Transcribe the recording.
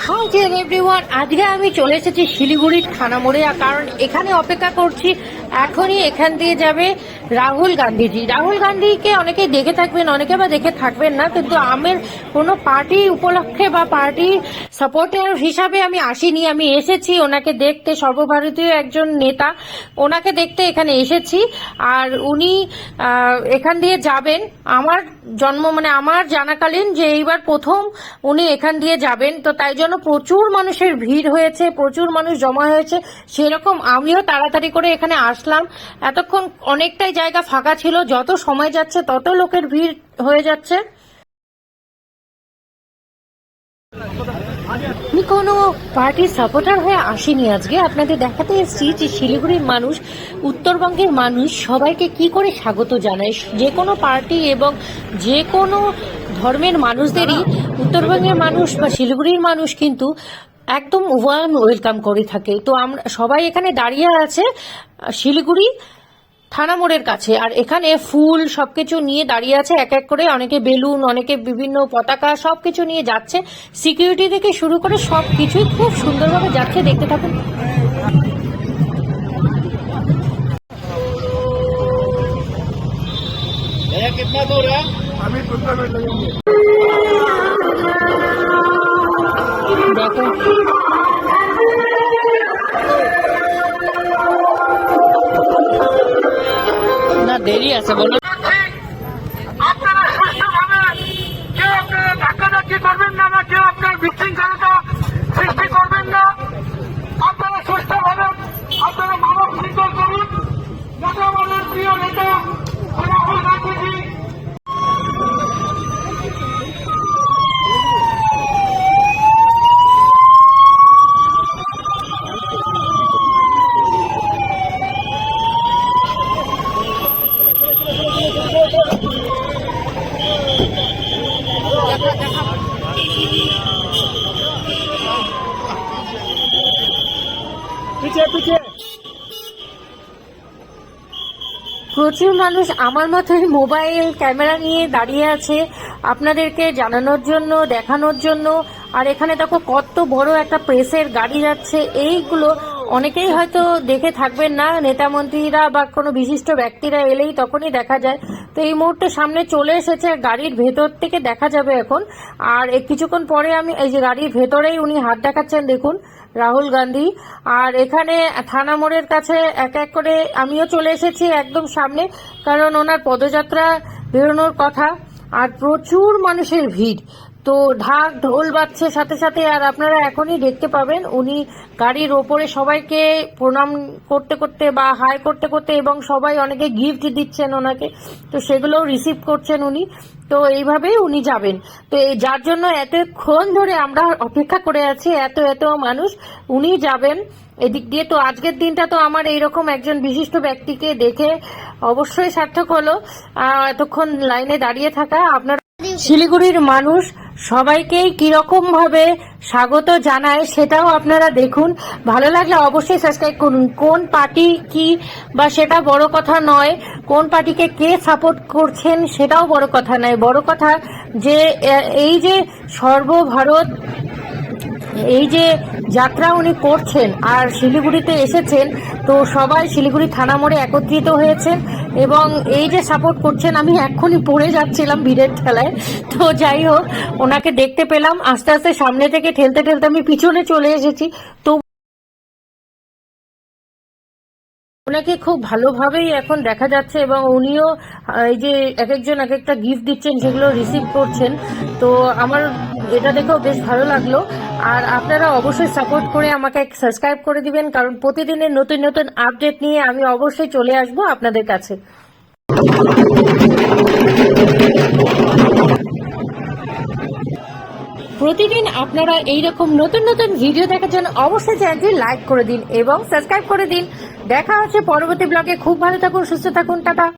High deer everyone, আজকে আমি চলে এসেছি শিলিগুড়ির থানা মোড়ে। কারণ এখানে অপেক্ষা করছি, এখনই এখান দিয়ে যাবে রাহুল গান্ধীজি। রাহুল গান্ধীকে অনেকেই দেখে থাকবেন, অনেকে বা দেখে থাকবেন না, কিন্তু আমার কোনো পার্টি উপলক্ষে বা পার্টি সাপোর্টার হিসাবে আমি আসিনি। আমি এসেছি ওনাকে দেখতে, সর্বভারতীয় একজন নেতা, ওনাকে দেখতে এখানে এসেছি। আর উনি এখান দিয়ে যাবেন। আমার আমার জানাকালীন যে এইবার প্রথম উনি এখান দিয়ে যাবেন, তো তাই জন্য প্রচুর মানুষের ভিড় হয়েছে, প্রচুর মানুষ জমা হয়েছে। সেরকম আমিও তাড়াতাড়ি করে এখানে আসলাম। এতক্ষণ অনেকটাই জায়গা ফাঁকা ছিল, যত সময় যাচ্ছে তত লোকের ভিড় হয়ে যাচ্ছে। আমি কোনো পার্টির সাপোর্টার হয়ে আসিনি, আজকে আপনাদের দেখাতে এসেছি যে শিলিগুড়ির মানুষ, উত্তরবঙ্গের মানুষ সবাইকে কি করে স্বাগত জানায়। যে কোনো পার্টি এবং যে কোনো ধর্মের মানুষদেরই উত্তরবঙ্গের মানুষ বা শিলিগুড়ির মানুষ কিন্তু একদম ওয়েলকাম করে থাকে। তো আমরা সবাই এখানে দাঁড়িয়ে আছে শিলিগুড়ি থানা মোড়ের কাছে, আর এখানে ফুল সবকিছু নিয়ে দাঁড়িয়ে আছে এক এক করে। অনেকে বেলুন, অনেকে বিভিন্ন পতাকা সবকিছু নিয়ে যাচ্ছে। সিকিউরিটি থেকে শুরু করে সবকিছুই খুব সুন্দরভাবে যাচ্ছে, দেখতে থাকুন। कितना दूर है? अभी 15 मिनट लगेंगे। দেখো না, দেরি আছে বলো। আপনারা সুষ্ঠুভাবে কেউ আপনারা ধাক্কাধাক্কি করবেন না, বা কেউ আপনার বিশৃঙ্খলতা সৃষ্টি করবেন না। আপনারা সুষ্ঠুভাবে আপনারা মানব শৃঙ্খল করুন, যাতে আমাদের প্রিয় নেতা রাহুল গান্ধীজি पीछे पीछे প্রচুর মানুষ আমার মতোই মোবাইল ক্যামেরা নিয়ে দাঁড়িয়ে আছে আপনাদেরকে জানানোর জন্য, দেখানোর জন্য। আর এখানে দেখো কত বড় একটা প্রেসের গাড়ি যাচ্ছে। এইগুলো অনেকেই হয়তো দেখে থাকবেন না, নেতা মন্ত্রীরা বা কোনো বিশিষ্ট ব্যক্তিরা এলেই তখনই দেখা যায়। তো এই মুহূর্তে সামনে চলে এসেছে, গাড়ির ভেতর থেকে দেখা যাবে এখন। আর কিছুক্ষণ পরে আমি এই যে গাড়ির ভেতরেই উনি হাত দেখাচ্ছেন, দেখুন রাহুল গান্ধী। আর এখানে থানা মোড়ের কাছে এক এক করে আমিও চলে এসেছি একদম সামনে, কারণ ওনার পদযাত্রা বেরোনোর কথা। আর প্রচুর মানুষের ভিড়, তো ঢাক ঢোল বাজছে সাথে সাথে। আর আপনারা এখনই দেখতে পাবেন উনি গাড়ির ওপরে সবাইকে প্রণাম করতে করতে বা হাই করতে করতে, এবং সবাই অনেকে গিফট দিচ্ছেন ওনাকে, তো সেগুলোও রিসিভ করছেন উনি। তো এইভাবেই উনি যাবেন। তো যার জন্য এতক্ষণ ধরে আমরা অপেক্ষা করে আছি, এত এত মানুষ, উনি যাবেন এদিক দিয়ে। তো আজকের দিনটা তো আমার এইরকম একজন বিশিষ্ট ব্যক্তিকে দেখে অবশ্যই সার্থক হলো এতক্ষণ লাইনে দাঁড়িয়ে থাকা। আপনারা শিলিগুড়ির মানুষ সবাইকেই কিরকম ভাবে স্বাগত জানায় সেটাও আপনারা দেখুন। ভালো লাগলে অবশ্যই সাবস্ক্রাইব করুন। কোন পার্টি কি বা সেটা বড় কথা নয়, কোন পার্টিকে কে সাপোর্ট করছেন সেটাও বড় কথা নয়। বড় কথা যে এই যে সর্বভারত এই যে যাত্রা উনি করছেন আর শিলিগুড়িতে এসেছেন, তো সবাই শিলিগুড়ি থানা মোড়ে একত্রিত হয়েছেন এবং এই যে সাপোর্ট করছেন। আমি এক্ষুনি পড়ে যাচ্ছিলাম ভিড়ের ঠেলায়, তো যাই হোক ওনাকে দেখতে পেলাম। আস্তে আস্তে সামনে থেকে ঠেলতে ঠেলতে আমি পিছনে চলে এসেছি। তো ওনাকে খুব ভালোভাবেই এখন দেখা যাচ্ছে, এবং উনিও এই যে এক একজন এক একটা গিফট দিচ্ছেন, সেগুলো রিসিভ করছেন। তো আমার এটা দেখেও বেশ ভালো লাগলো। আর আপনারা অবশ্যই সাপোর্ট করে আমাকে সাবস্ক্রাইব করে দিবেন, কারণ প্রতিদিনের নতুন নতুন আপডেট নিয়ে আমি অবশ্যই চলে আসবো আপনাদের কাছে। প্রতিদিন আপনারা এইরকম নতুন নতুন ভিডিও দেখার জন্য অবশ্যই চ্যানেলটি লাইক করে দিন এবং সাবস্ক্রাইব করে দিন। দেখা হচ্ছে পরবর্তী ব্লগে। খুব ভালো থাকুন, সুস্থ থাকুন, টাটা।